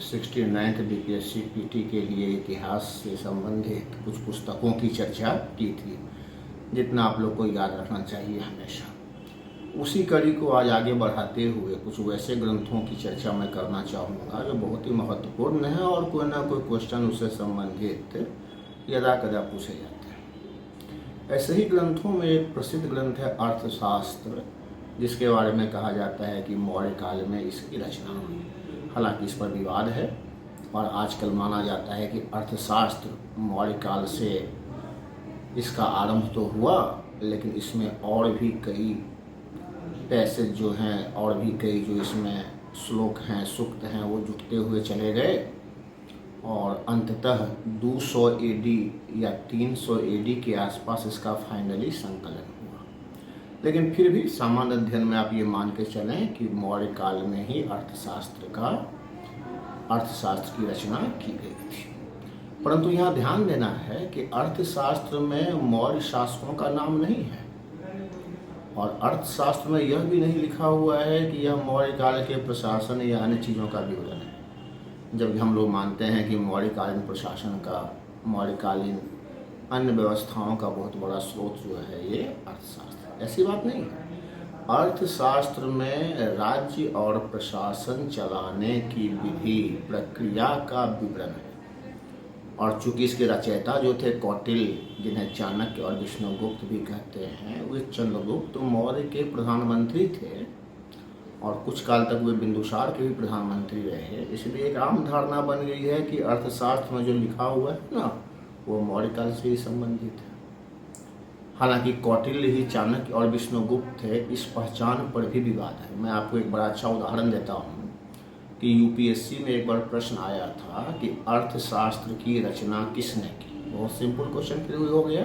69th BPSC PT के लिए इतिहास से संबंधित कुछ पुस्तकों की चर्चा की थी, जितना आप लोग को याद रखना चाहिए हमेशा। उसी कड़ी को आज आगे बढ़ाते हुए कुछ वैसे ग्रंथों की चर्चा मैं करना चाहूँगा जो बहुत ही महत्वपूर्ण है और कोई ना कोई क्वेश्चन उससे संबंधित यदा कदा पूछे जाते हैं। ऐसे ही ग्रंथों में एक प्रसिद्ध ग्रंथ है अर्थशास्त्र, जिसके बारे में कहा जाता है कि मौर्य काल में इसकी रचना हुई। हालांकि इस पर विवाद है और आजकल माना जाता है कि अर्थशास्त्र मौर्य काल से इसका आरंभ तो हुआ, लेकिन इसमें और भी कई पैसेज जो हैं और भी कई जो इसमें श्लोक हैं, सूक्त हैं, वो जुटते हुए चले गए और अंततः 200 एडी या 300 एडी के आसपास इसका फाइनली संकलन हुआ। लेकिन फिर भी सामान्य अध्ययन में आप ये मान के चलें कि मौर्य काल में ही अर्थशास्त्र की रचना की गई थी। परंतु यहाँ ध्यान देना है कि अर्थशास्त्र में मौर्य शासकों का नाम नहीं है और अर्थशास्त्र में यह भी नहीं लिखा हुआ है कि यह मौर्य काल के प्रशासन या अन्य चीज़ों का विवरण है। जबकि हम लोग मानते हैं कि मौर्यकालीन प्रशासन का, मौर्यकालीन अन्य व्यवस्थाओं का बहुत बड़ा स्रोत जो है ये अर्थशास्त्र। ऐसी बात नहीं है। अर्थशास्त्र में राज्य और प्रशासन चलाने की विधि प्रक्रिया का विवरण है और चूंकि इसके रचयिता जो थे कौटिल्य, जिन्हें चाणक्य और विष्णुगुप्त भी कहते हैं, वे चंद्रगुप्त मौर्य के प्रधानमंत्री थे और कुछ काल तक वे बिंदुसार के भी प्रधानमंत्री रहे। इसलिए एक आम धारणा बन गई है कि अर्थशास्त्र में जो लिखा हुआ है ना, वो मौर्य काल से ही संबंधित है। हालांकि कौटिल्य ही चाणक्य और विष्णुगुप्त थे, इस पहचान पर भी विवाद है। मैं आपको एक बड़ा अच्छा उदाहरण देता हूँ कि यूपीएससी में एक बार प्रश्न आया था कि अर्थशास्त्र की रचना किसने की। बहुत सिंपल क्वेश्चन फिर हो गया,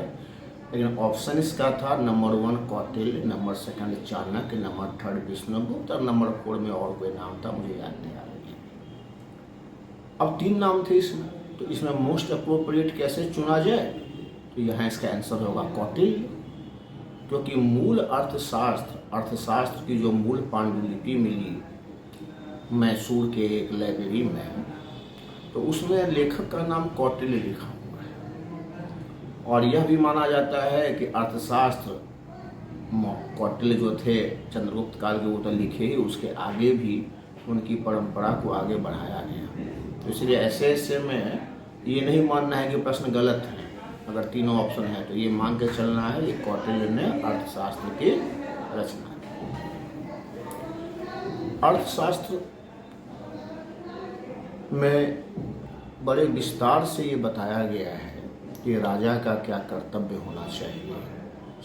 लेकिन ऑप्शन इसका था number 1 Kautilya, number 2 Chanakya, number 3 Vishnugupta और नंबर 4 में और कोई नाम था, मुझे याद नहीं आ रही। अब 3 नाम थे इसमें, तो इसमें मोस्ट अप्रोप्रिएट कैसे चुना जाए? तो यहाँ इसका आंसर होगा कौटिल्य, क्योंकि मूल अर्थशास्त्र की जो मूल पांडुलिपि मिली मैसूर के एक लाइब्रेरी में, तो उसमें लेखक का नाम कौटिल्य लिखा हुआ है और यह भी माना जाता है कि अर्थशास्त्र कौटिल्य जो थे चंद्रगुप्त काल के, वो तो लिखे ही, उसके आगे भी उनकी परंपरा को आगे बढ़ाया गया। तो इसलिए ऐसे में ये नहीं मानना है कि प्रश्न गलत है। अगर तीनों ऑप्शन है तो ये मान के चलना है कि कौटिल्य ने अर्थशास्त्र की रचना की। अर्थशास्त्र में बड़े विस्तार से ये बताया गया है कि राजा का क्या कर्तव्य होना चाहिए,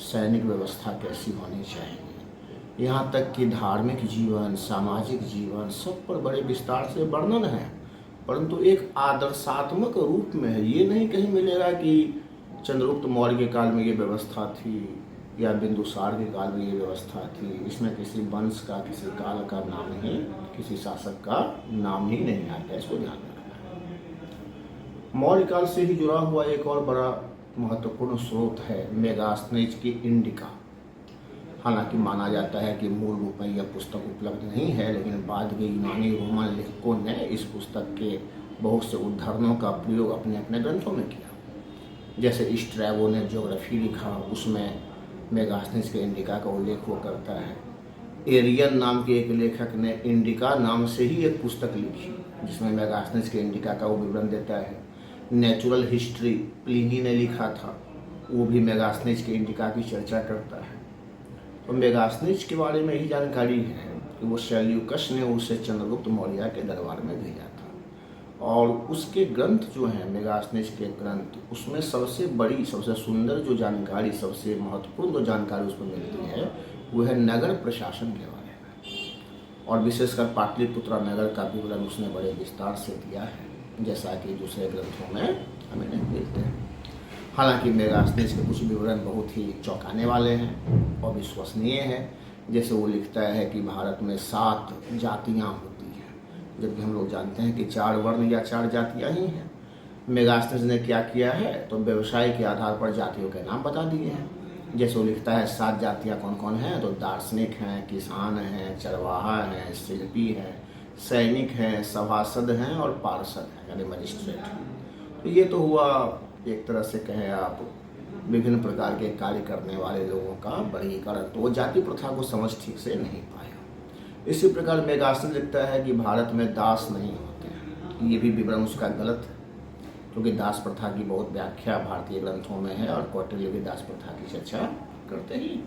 सैनिक व्यवस्था कैसी होनी चाहिए, यहाँ तक कि धार्मिक जीवन, सामाजिक जीवन, सब पर बड़े विस्तार से वर्णन है। परंतु एक आदर्शात्मक रूप में है। ये नहीं कहीं मिलेगा कि चंद्रगुप्त मौर्य के काल में ये व्यवस्था थी या बिंदुसार के काल में ये व्यवस्था थी। इसमें किसी वंश का, किसी काल का नाम ही, किसी शासक का नाम ही नहीं आता, इसको ध्यान रखना है। मौर्य काल से ही जुड़ा हुआ एक और बड़ा महत्वपूर्ण स्रोत है मेगास्थनीज की इंडिका। हालांकि माना जाता है कि मूल रूप में यह पुस्तक उपलब्ध नहीं है, लेकिन बाद के यूनानी रोमन लेखकों ने इस पुस्तक के बहुत से उद्धरणों का प्रयोग अपने अपने ग्रंथों में किया। जैसे स्ट्रैबो ने ज्योग्राफी लिखा, उसमें मेगास्थनीज के इंडिका का उल्लेख वो करता है। एरियन नाम के एक लेखक ने इंडिका नाम से ही एक पुस्तक लिखी जिसमें मेगास्थनीज के इंडिका का वो विवरण देता है। नेचुरल हिस्ट्री प्लिनी ने लिखा था, वो भी मेगास्थनीज के इंडिका की चर्चा करता है। तो मेगास्थनीज के बारे में ही जानकारी है कि वो सेल्यूकस ने उसे चंद्रगुप्त मौर्य के दरबार में भेजा था और उसके ग्रंथ जो हैं, मेगास्थनीज के ग्रंथ, उसमें सबसे बड़ी, सबसे सुंदर जो जानकारी, सबसे महत्वपूर्ण जो जानकारी उसमें मिलती है वो है नगर प्रशासन के बारे में और विशेषकर पाटलिपुत्रा नगर का विवरण उसने बड़े विस्तार से दिया है, जैसा कि दूसरे ग्रंथों में हमें नहीं मिलते हैं। हालांकि मेगास्थनीज के कुछ विवरण बहुत ही चौंकाने वाले हैं और विश्वसनीय हैं। जैसे वो लिखता है कि भारत में 7 जातियाँ होती हैं, जबकि हम लोग जानते हैं कि 4 वर्ण या 4 जातियाँ ही हैं। मेगास्थनीज ने क्या किया है, तो व्यवसाय के आधार पर जातियों के नाम बता दिए हैं। जैसे वो लिखता है 7 जातियाँ कौन कौन हैं, तो दार्शनिक हैं, किसान हैं, चरवाहा हैं, शिल्पी हैं, सैनिक हैं, सभासद हैं और पार्षद हैं, यानी मजिस्ट्रेट। तो ये तो हुआ एक तरह से कहें आप विभिन्न प्रकार के कार्य करने वाले लोगों का वर्गीकरण। तो वो जाति प्रथा को समझ ठीक से नहीं पाया। इसी प्रकार मेगासन लिखता है कि भारत में दास नहीं होते हैं। ये भी विवरण उसका गलत है, क्योंकि दास प्रथा की बहुत व्याख्या भारतीय ग्रंथों में है और कौटिल्य भी दास प्रथा की चर्चा करते ही।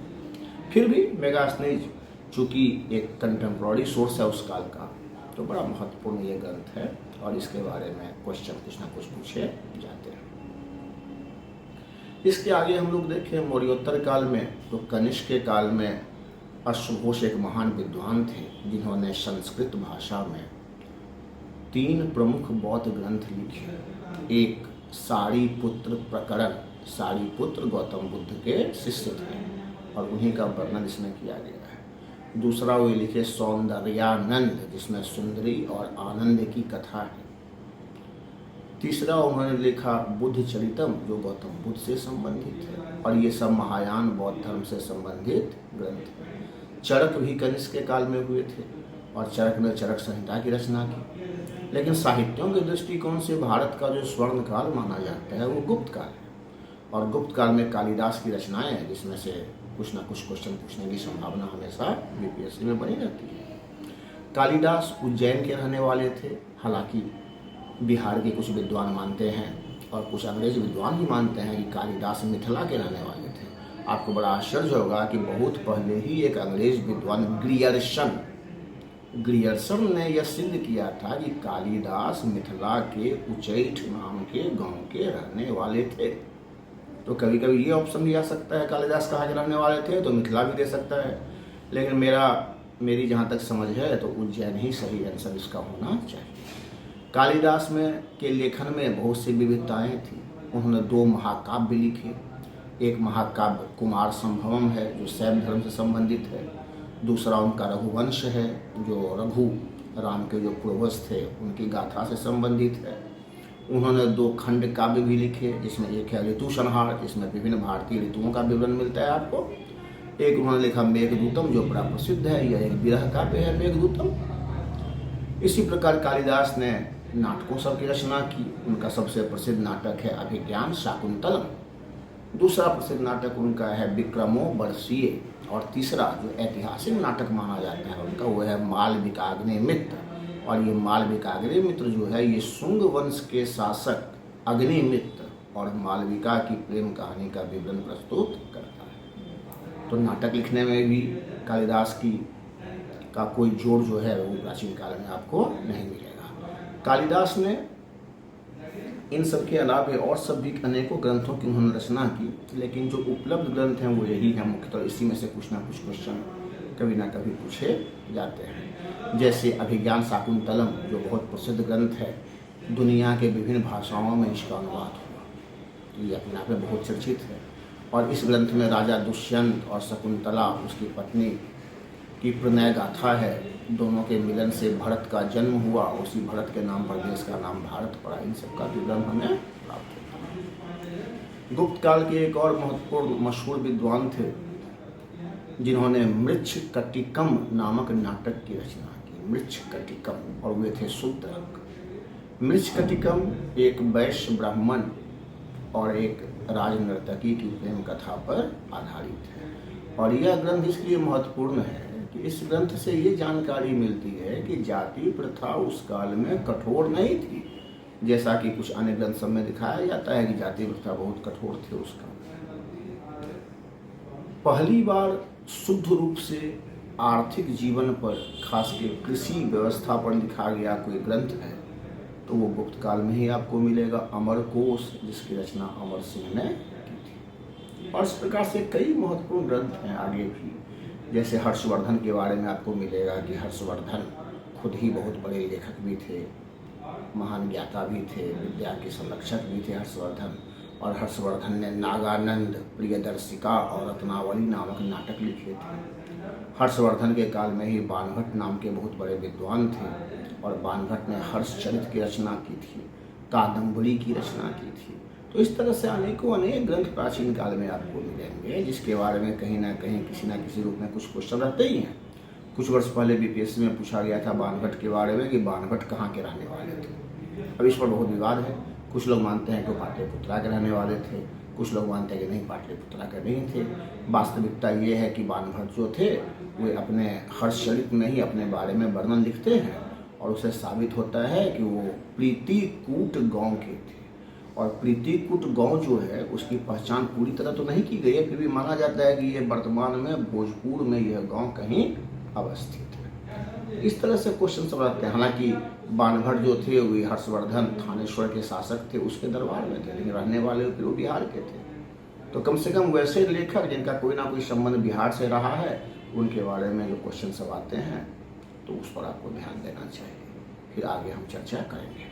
फिर भी मेगास्थनीज चूँकि एक कंटेम्प्रोरी सोर्स है उस काल का, तो बड़ा महत्वपूर्ण ये ग्रंथ है और इसके बारे में क्वेश्चन कुछ ना कुछ पूछे जाते हैं। इसके आगे हम लोग देखें मौर्योत्तर काल में, तो कनिष्क के काल में अश्वघोष एक महान विद्वान थे, जिन्होंने संस्कृत भाषा में 3 प्रमुख बौद्ध ग्रंथ लिखे। एक सारिपुत्र प्रकरण, सारिपुत्र गौतम बुद्ध के शिष्य थे और उन्हीं का वर्णन इसमें किया गया है। दूसरा वे लिखे सौंदर्यानंद, जिसमें सुंदरी और आनंद की कथा है। तीसरा उन्होंने लिखा बुद्ध चरितम, जो गौतम बुद्ध से संबंधित है, और ये सब महायान बौद्ध धर्म से संबंधित ग्रंथ हैं। चरक भी कनिष्क के काल में हुए थे और चरक ने चरक संहिता की रचना की। लेकिन साहित्यों के दृष्टिकोण से भारत का जो स्वर्ण काल माना जाता है वो गुप्त काल है, और गुप्त काल में कालिदास की रचनाएं हैं, जिसमें से कुछ ना कुछ क्वेश्चन पूछने की संभावना हमेशा बीपीएससी में बनी रहती है। कालिदास उज्जैन के रहने वाले थे, हालांकि बिहार के कुछ विद्वान मानते हैं और कुछ अंग्रेज विद्वान भी मानते हैं कि कालिदास मिथिला के रहने वाले थे। आपको बड़ा आश्चर्य होगा कि बहुत पहले ही एक अंग्रेज विद्वान ग्रियर्सन ने यह सिद्ध किया था कि कालिदास मिथिला के उच्चैठ नाम के गांव के रहने वाले थे। तो कभी कभी ये ऑप्शन भी आ सकता है, कालिदास कहाँ के रहने वाले थे, तो मिथिला भी दे सकता है। लेकिन मेरी जहाँ तक समझ है तो उज्जैन ही सही आंसर इसका होना चाहिए। कालिदास के लेखन में बहुत सी विविधताएं थी। उन्होंने 2 महाकाव्य लिखे। एक महाकाव्य कुमार संभवम है, जो शैव धर्म से संबंधित है। दूसरा उनका रघुवंश है, जो रघु राम के जो पूर्वज थे उनकी गाथा से संबंधित है। उन्होंने 2 खंड काव्य भी लिखे, जिसमें एक है ऋतु संहार, जिसमें विभिन्न भारतीय ऋतुओं का विवरण मिलता है आपको। एक उन्होंने लिखा मेघदूतम, जो बड़ा प्रसिद्ध है, यह एक विरह काव्य है मेघदूतम। इसी प्रकार कालिदास ने नाटकों सब की रचना की। उनका सबसे प्रसिद्ध नाटक है अभिज्ञान शाकुंतलम। दूसरा प्रसिद्ध नाटक उनका है विक्रमो बरसिए, और तीसरा जो ऐतिहासिक नाटक माना जाता है उनका वो है मालविकाग्निमित्र। और ये मालविकाग्निमित्र जो है ये शुंग वंश के शासक अग्निमित्र और मालविका की प्रेम कहानी का विवरण प्रस्तुत करता है। तो नाटक लिखने में भी कालिदास का कोई जोड़ जो है वो प्राचीन काल में आपको नहीं मिलेगा। कालिदास ने इन सब के अलावा और सब भी अनेकों ग्रंथों की उन्होंने रचना की, लेकिन जो उपलब्ध ग्रंथ हैं वो यही हैं मुख्यतः। इसी में से कुछ ना कुछ क्वेश्चन कभी ना कभी पूछे जाते हैं। जैसे अभिज्ञान शाकुंतलम, जो बहुत प्रसिद्ध ग्रंथ है, दुनिया के विभिन्न भाषाओं में इसका अनुवाद हुआ। ये अपने आप में बहुत चर्चित है। और इस ग्रंथ में राजा दुष्यंत और शकुंतला, उसकी पत्नी की प्रणय गाथा है। दोनों के मिलन से भरत का जन्म हुआ, उसी भरत के नाम पर देश का नाम भारत पड़ा। इन सब का विवरण हमें प्राप्त होता है। गुप्त काल के एक और महत्वपूर्ण मशहूर विद्वान थे, जिन्होंने मृच्छकटिकम नामक नाटक की रचना की। मृच्छकटिकम, और वे थे शूद्रक। मृच्छकटिकम एक वैश्य ब्राह्मण और एक राजनर्तकी की प्रेम कथा पर आधारित है। और यह ग्रंथ इसलिए महत्वपूर्ण है कि इस ग्रंथ से ये जानकारी मिलती है कि जाति प्रथा उस काल में कठोर नहीं थी, जैसा कि कुछ अन्य ग्रंथ सब में दिखाया जाता है कि जाति प्रथा बहुत कठोर थी उस काल में। पहली बार शुद्ध रूप से आर्थिक जीवन पर, खासकर कृषि व्यवस्था पर लिखा गया कोई ग्रंथ है तो वो गुप्त काल में ही आपको मिलेगा। अमरकोश, जिसकी रचना अमर सिंह ने की थी। और इस प्रकार से कई महत्वपूर्ण ग्रंथ हैं आगे भी। जैसे हर्षवर्धन के बारे में आपको मिलेगा कि हर्षवर्धन खुद ही बहुत बड़े लेखक भी थे, महान ज्ञाता भी थे, विद्या के संरक्षक भी थे हर्षवर्धन। और हर्षवर्धन ने नागानंद, प्रियदर्शिका और रत्नावली नामक नाटक लिखे थे। हर्षवर्धन के काल में ही बाणभट्ट नाम के बहुत बड़े विद्वान थे, और बाणभट्ट ने हर्षचरित की रचना की थी, कादम्बरी की रचना की थी। तो इस तरह से अनेक ग्रंथ प्राचीन काल में आपको मिलेंगे, जिसके बारे में कहीं ना कहीं किसी ना किसी रूप में कुछ क्वेश्चन रहते ही हैं। कुछ वर्ष पहले बीपीएससी में पूछा गया था बानभट्ट के बारे में कि बानभट्ट कहाँ के रहने वाले थे। अब इस पर बहुत विवाद है। कुछ लोग मानते हैं कि पाटलिपुत्रा के रहने वाले थे, कुछ लोग मानते हैं कि नहीं, पाटलिपुत्रा के नहीं थे। वास्तविकता ये है कि बानभट्ट जो थे वे अपने हर्षचरित में ही अपने बारे में वर्णन लिखते हैं और उससे साबित होता है कि वो प्रीतिकूट गांव के थे। और प्रीतिकूट गांव जो है उसकी पहचान पूरी तरह तो नहीं की गई है, फिर भी माना जाता है कि ये वर्तमान में भोजपुर में यह गांव कहीं अवस्थित है। इस तरह से क्वेश्चन सब रहते हैं। हालांकि बानभट्ट जो थे वे हर्षवर्धन थानेश्वर के शासक थे, उसके दरबार में थे, लेकिन रहने वाले फिर वो बिहार के थे। तो कम से कम वैसे लेखक जिनका कोई ना कोई संबंध बिहार से रहा है, उनके बारे में जो क्वेश्चन सब आते हैं तो उस पर आपको ध्यान देना चाहिए। फिर आगे हम चर्चा करेंगे।